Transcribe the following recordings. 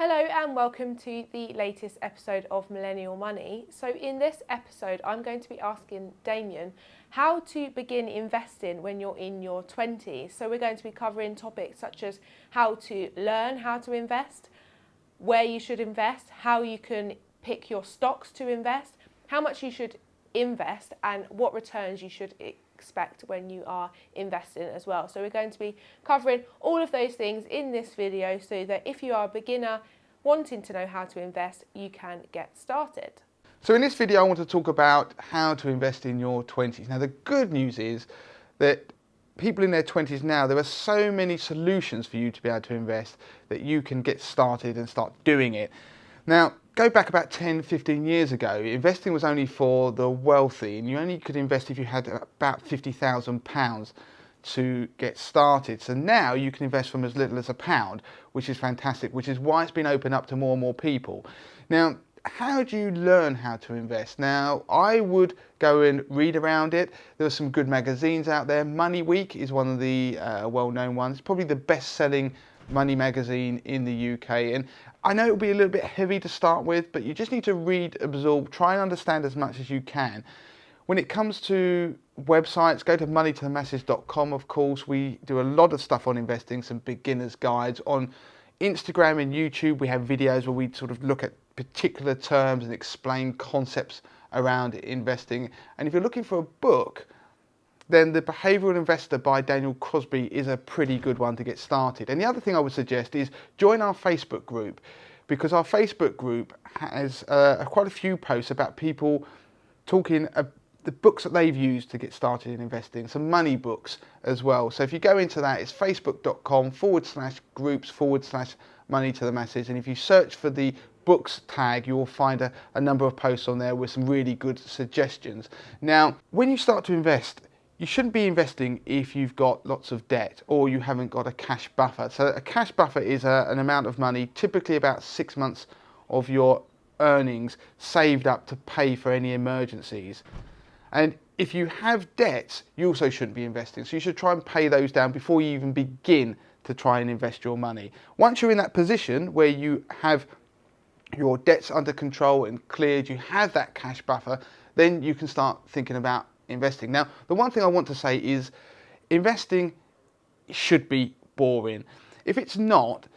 Hello and welcome to the latest episode of Millennial Money. So in this episode I'm going to be asking Damien how to begin investing when you're in your 20s. So we're going to be covering topics such as how to learn how to invest, where you should invest, how you can pick your stocks to invest, how much you should invest and what returns you should expect when you are investing as well. So we're going to be covering all of those things in this video so that if you are a beginner wanting to know how to invest, you can get started. So in this video I want to talk about how to invest in your 20s. Now the good news is that people in their 20s now, there are so many solutions for you to be able to invest that you can get started and start doing it. Now go back about 10-15 years ago, investing was only for the wealthy and you only could invest if you had about £50,000 to get started. So now you can invest from as little as £1, which is fantastic, which is why it's been opened up to more and more people. Now, how do you learn how to invest? Now, I would go and read around it. There are some good magazines out there. Money Week is one of the well-known ones. It's probably the best-selling money magazine in the UK. And I know it'll be a little bit heavy to start with, but you just need to read, absorb, try and understand as much as you can. When it comes to websites, go to moneytothemasses.com, of course. We do a lot of stuff on investing, some beginner's guides. On Instagram and YouTube, we have videos where we sort of look at particular terms and explain concepts around investing. And if you're looking for a book, then The Behavioural Investor by Daniel Crosby is a pretty good one to get started. And the other thing I would suggest is join our Facebook group, because our Facebook group has quite a few posts about people talking the books that they've used to get started in investing, some money books as well. So if you go into that, it's facebook.com/groups/money to the masses. And if you search for the books tag, you will find a number of posts on there with some really good suggestions. Now, when you start to invest, you shouldn't be investing if you've got lots of debt or you haven't got a cash buffer. So a cash buffer is an amount of money, typically about 6 months of your earnings saved up to pay for any emergencies. And if you have debts, you also shouldn't be investing. So you should try and pay those down before you even begin to try and invest your money. Once you're in that position where you have your debts under control and cleared, you have that cash buffer, then you can start thinking about investing. Now, the one thing I want to say is investing should be boring. If it's not,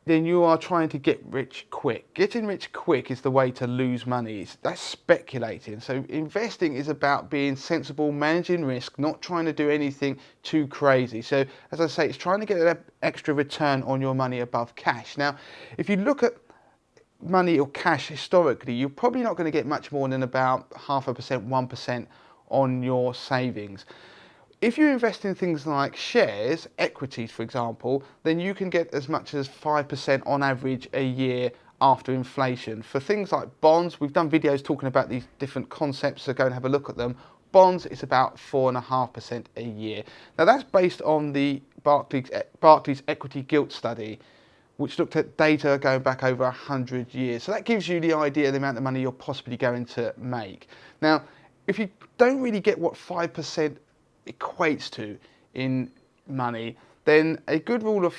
then you are trying to get rich quick. Getting rich quick is the way to lose money. That's speculating. So investing is about being sensible, managing risk, not trying to do anything too crazy. So as I say, it's trying to get an extra return on your money above cash. Now, if you look at money or cash historically, you're probably not going to get much more than about 0.5%, 1% on your savings. If you invest in things like shares, equities for example, then you can get as much as 5% on average a year after inflation. For things like bonds, we've done videos talking about these different concepts, so go and have a look at them. Bonds, it's about 4.5% a year. Now that's based on the Barclays Equity Gilt Study, which looked at data going back over 100 years. So that gives you the idea of the amount of money you're possibly going to make. Now, if you don't really get what 5% equates to in money, then a good rule of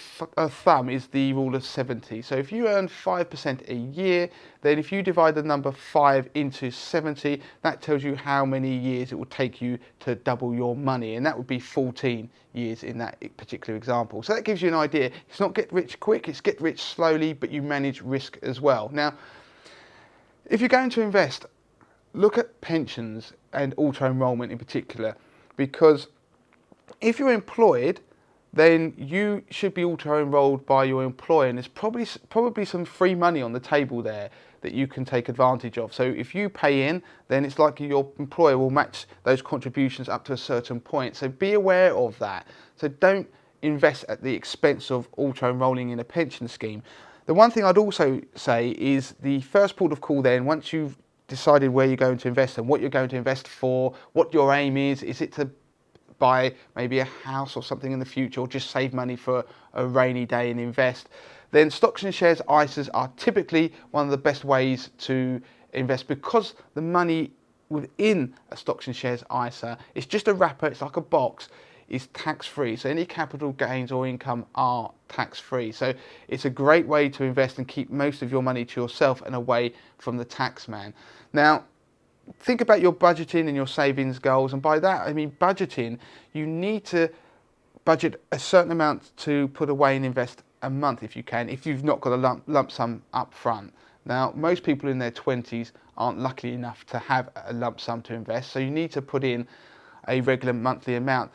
thumb is the rule of 70. So if you earn 5% a year, then if you divide the number 5 into 70, that tells you how many years it will take you to double your money, and that would be 14 years in that particular example. So that gives you an idea. It's not get rich quick, it's get rich slowly, but you manage risk as well. Now, if you're going to invest, look at pensions and auto-enrolment in particular, because if you're employed, then you should be auto-enrolled by your employer, and there's probably some free money on the table there that you can take advantage of. So if you pay in, then it's likely your employer will match those contributions up to a certain point. So be aware of that. So don't invest at the expense of auto-enrolling in a pension scheme. The one thing I'd also say is the first port of call then, once you've decided where you're going to invest and what you're going to invest for, what your aim is it to buy maybe a house or something in the future, or just save money for a rainy day and invest, then stocks and shares ISAs are typically one of the best ways to invest, because the money within a stocks and shares ISA, it's just a wrapper, it's like a box. is tax-free. So any capital gains or income are tax-free. So it's a great way to invest and keep most of your money to yourself and away from the tax man. Now, think about your budgeting and your savings goals. And by that, I mean budgeting. You need to budget a certain amount to put away and invest a month if you can, if you've not got a lump sum up front. Now, most people in their 20s aren't lucky enough to have a lump sum to invest, so you need to put in a regular monthly amount.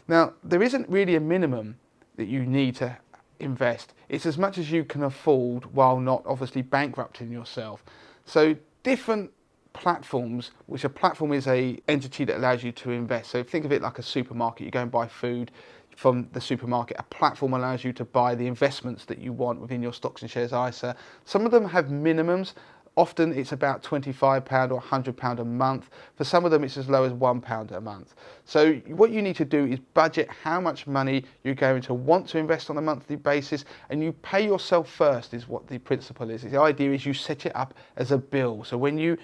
Now, there isn't really a minimum that you need to invest. It's as much as you can afford while not obviously bankrupting yourself. So different platforms, which a platform is a entity that allows you to invest. So think of it like a supermarket. You go and buy food from the supermarket. A platform allows you to buy the investments that you want within your stocks and shares ISA. Some of them have minimums. Often it's about £25 or £100 a month. For some of them it's as low as £1 a month. So what you need to do is budget how much money you're going to want to invest on a monthly basis, and you pay yourself first is what the principle is. The idea is you set it up as a bill. So when you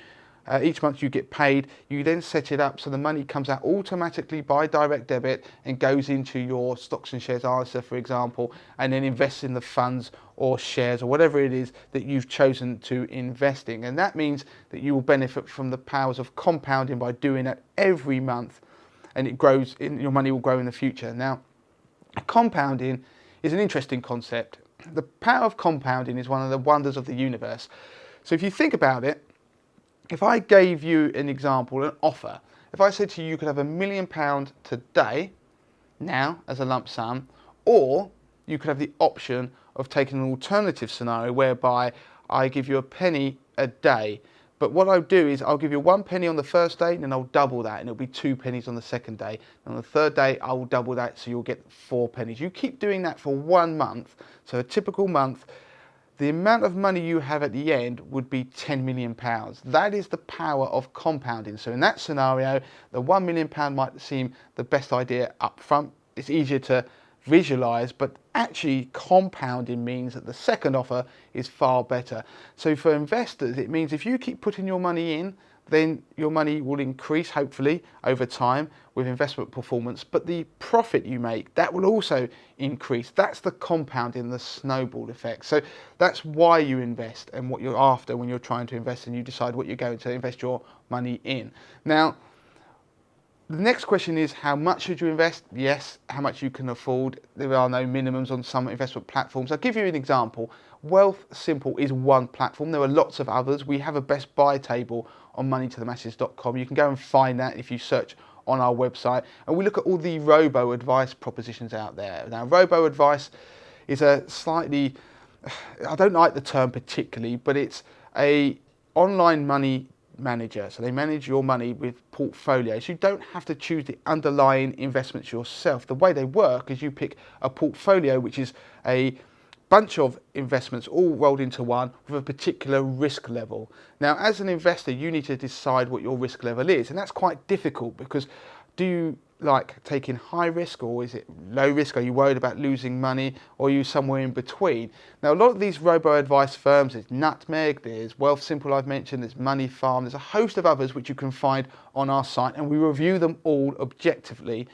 each month you get paid, you then set it up so the money comes out automatically by direct debit and goes into your stocks and shares ISA, for example, and then invests in the funds or shares or whatever it is that you've chosen to invest in. And that means that you will benefit from the powers of compounding by doing it every month, and it grows, your money will grow in the future. Now, compounding is an interesting concept. The power of compounding is one of the wonders of the universe. So if you think about it, if I gave you an example, an offer, if I said to you, you could have £1 million today, now, as a lump sum, or you could have the option of taking an alternative scenario whereby I give you a penny a day. But what I'll do is I'll give you 1 penny on the first day, and then I'll double that, and it'll be 2 pennies on the second day. And on the third day, I will double that, so you'll get 4 pennies. You keep doing that for 1 month. So a typical month, the amount of money you have at the end would be £10 million. That is the power of compounding. So in that scenario, the £1 million might seem the best idea up front. It's easier to visualize, but actually compounding means that the second offer is far better. So for investors, it means if you keep putting your money in, then your money will increase, hopefully, over time with investment performance. But the profit you make, that will also increase. That's the compounding, the snowball effect. So that's why you invest and what you're after when you're trying to invest and you decide what you're going to invest your money in. Now, the next question is, how much should you invest? Yes, how much you can afford. There are no minimums on some investment platforms. I'll give you an example. Wealth Simple is one platform. There are lots of others. We have a best buy table on moneytothemasses.com. You can go and find that if you search on our website. And we look at all the robo-advice propositions out there. Now, robo-advice is a slightly, I don't like the term particularly, but it's a online money manager. So they manage your money with portfolios. You don't have to choose the underlying investments yourself. The way they work is you pick a portfolio, which is a bunch of investments all rolled into one with a particular risk level. Now, as an investor, you need to decide what your risk level is, and that's quite difficult because do you like taking high risk or is it low risk? Are you worried about losing money, or are you somewhere in between? Now, a lot of these robo-advice firms, there's Nutmeg, there's Wealth Simple I've mentioned, there's Money Farm, there's a host of others which you can find on our site, and we review them all objectively.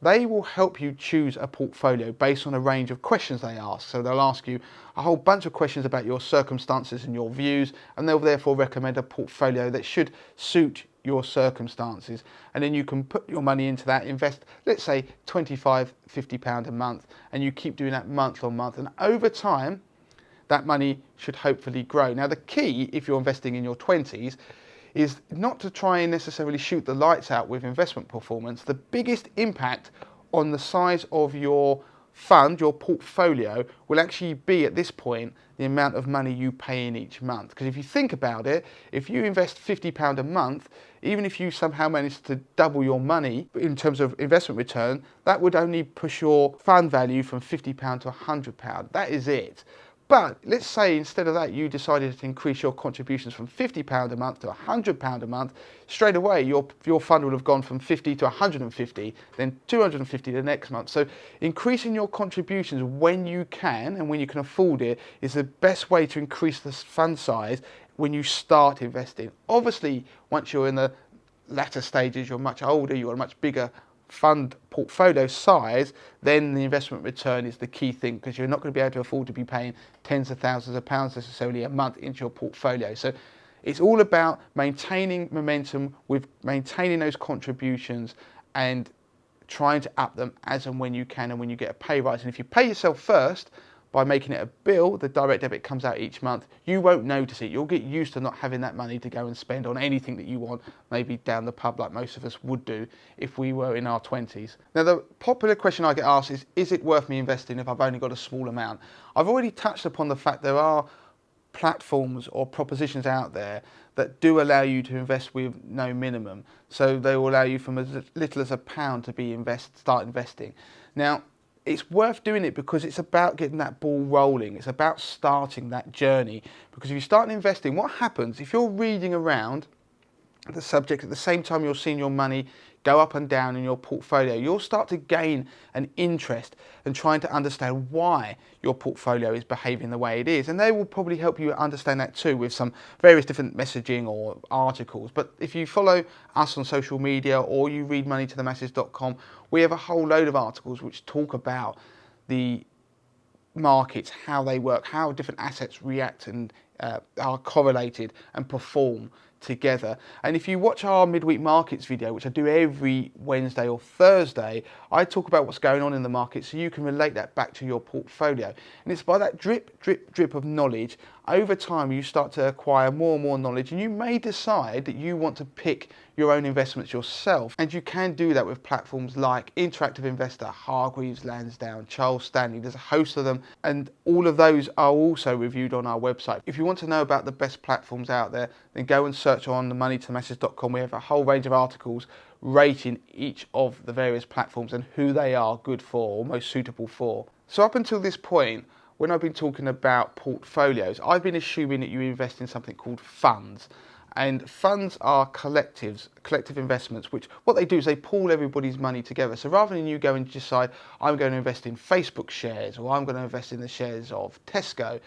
They will help you choose a portfolio based on a range of questions they ask. So they'll ask you a whole bunch of questions about your circumstances and your views, and they'll therefore recommend a portfolio that should suit your circumstances. And then you can put your money into that, invest, let's say £25, £50 a month, and you keep doing that month on month. And over time, that money should hopefully grow. Now, the key, if you're investing in your 20s, is not to try and necessarily shoot the lights out with investment performance. The biggest impact on the size of your fund, your portfolio, will actually be at this point the amount of money you pay in each month. Because if you think about it, if you invest £50 a month, even if you somehow manage to double your money in terms of investment return, that would only push your fund value from £50 to £100. That is it. But let's say instead of that, you decided to increase your contributions from £50 a month to £100 a month. Straight away, your fund would have gone from 50 to 150, then 250 the next month. So increasing your contributions when you can and when you can afford it is the best way to increase the fund size when you start investing. Obviously, once you're in the latter stages, you're much older, you've got a much bigger fund portfolio size, then the investment return is the key thing, because you're not going to be able to afford to be paying tens of thousands of pounds necessarily a month into your portfolio. So it's all about maintaining momentum, with maintaining those contributions and trying to up them as and when you can and when you get a pay rise. And if you pay yourself first by making it a bill, the direct debit comes out each month, you won't notice it. You'll get used to not having that money to go and spend on anything that you want, maybe down the pub like most of us would do if we were in our 20s. Now, the popular question I get asked is it worth me investing if I've only got a small amount? I've already touched upon the fact there are platforms or propositions out there that do allow you to invest with no minimum. So they will allow you from as little as £1 to start investing. Now, it's worth doing it because it's about getting that ball rolling. It's about starting that journey. Because if you start investing, what happens if you're reading around the subject at the same time you're seeing your money go up and down in your portfolio, you'll start to gain an interest in trying to understand why your portfolio is behaving the way it is. And they will probably help you understand that too with some various different messaging or articles. But if you follow us on social media or you read moneytothemasses.com, we have a whole load of articles which talk about the markets, how they work, how different assets react and are correlated and perform together. And if you watch our midweek markets video, which I do every Wednesday or Thursday, I talk about what's going on in the market so you can relate that back to your portfolio. And it's by that drip of knowledge, over time you start to acquire more and more knowledge, and you may decide that you want to pick your own investments yourself. And you can do that with platforms like Interactive Investor, Hargreaves Lansdown, Charles Stanley. There's a host of them, and all of those are also reviewed on our website. If you want to know about the best platforms out there, then go and search on the moneytothemasses.com. We have a whole range of articles rating each of the various platforms and who they are good for or most suitable for. So up until this point, when I've been talking about portfolios, I've been assuming that you invest in something called funds. And funds are collective investments, which what they do is they pool everybody's money together. So rather than you go and decide, I'm going to invest in Facebook shares or I'm going to invest in the shares of Tesco,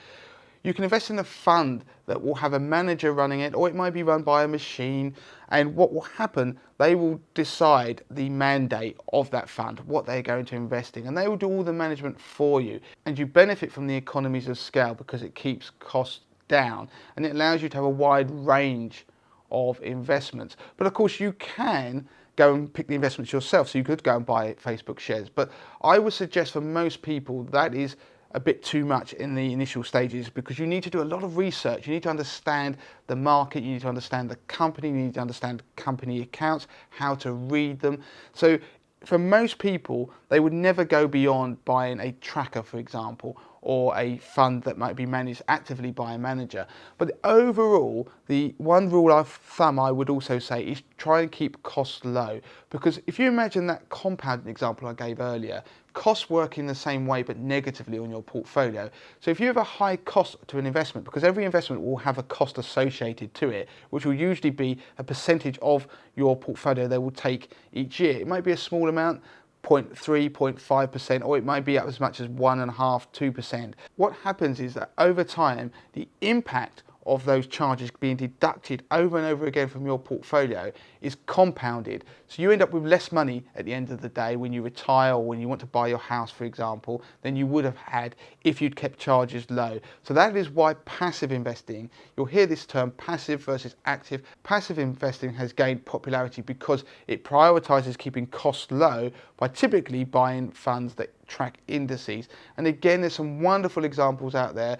you can invest in a fund that will have a manager running it, or it might be run by a machine. And what will happen, they will decide the mandate of that fund, what they're going to invest in, and they will do all the management for you. And you benefit from the economies of scale because it keeps costs down and it allows you to have a wide range of investments. But of course you can go and pick the investments yourself, so you could go and buy Facebook shares. But I would suggest for most people that is a bit too much in the initial stages, because you need to do a lot of research. You need to understand the market, you need to understand the company, you need to understand company accounts, how to read them. So for most people, they would never go beyond buying a tracker, for example, or a fund that might be managed actively by a manager. But overall, the one rule of thumb I would also say is try and keep costs low. Because if you imagine that compounding example I gave earlier, costs work in the same way but negatively on your portfolio. So if you have a high cost to an investment, because every investment will have a cost associated to it, which will usually be a percentage of your portfolio they will take each year. It might be a small amount, 0.3, 0.5%, or it might be up as much as 1.5%, 2%. What happens is that over time, the impact of those charges being deducted over and over again from your portfolio is compounded. So you end up with less money at the end of the day when you retire or when you want to buy your house, for example, than you would have had if you'd kept charges low. So that is why passive investing, you'll hear this term passive versus active. Passive investing has gained popularity because it prioritizes keeping costs low by typically buying funds that track indices. And again, there's some wonderful examples out there.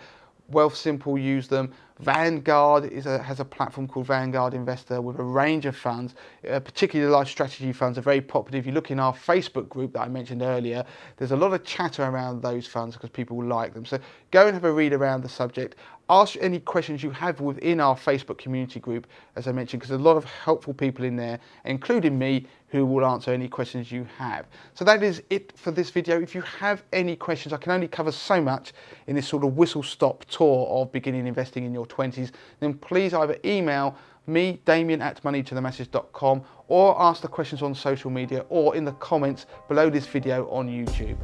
Wealthsimple use them. Vanguard has a platform called Vanguard Investor with a range of funds, particularly the life strategy funds are very popular. If you look in our Facebook group that I mentioned earlier, there's a lot of chatter around those funds because people like them. So go and have a read around the subject. Ask any questions you have within our Facebook community group, as I mentioned, because there's a lot of helpful people in there, including me, who will answer any questions you have. So that is it for this video. If you have any questions, I can only cover so much in this sort of whistle-stop tour of beginning investing in your 20s, then please either email me, Damien, at moneytothemasses.com, or ask the questions on social media or in the comments below this video on YouTube.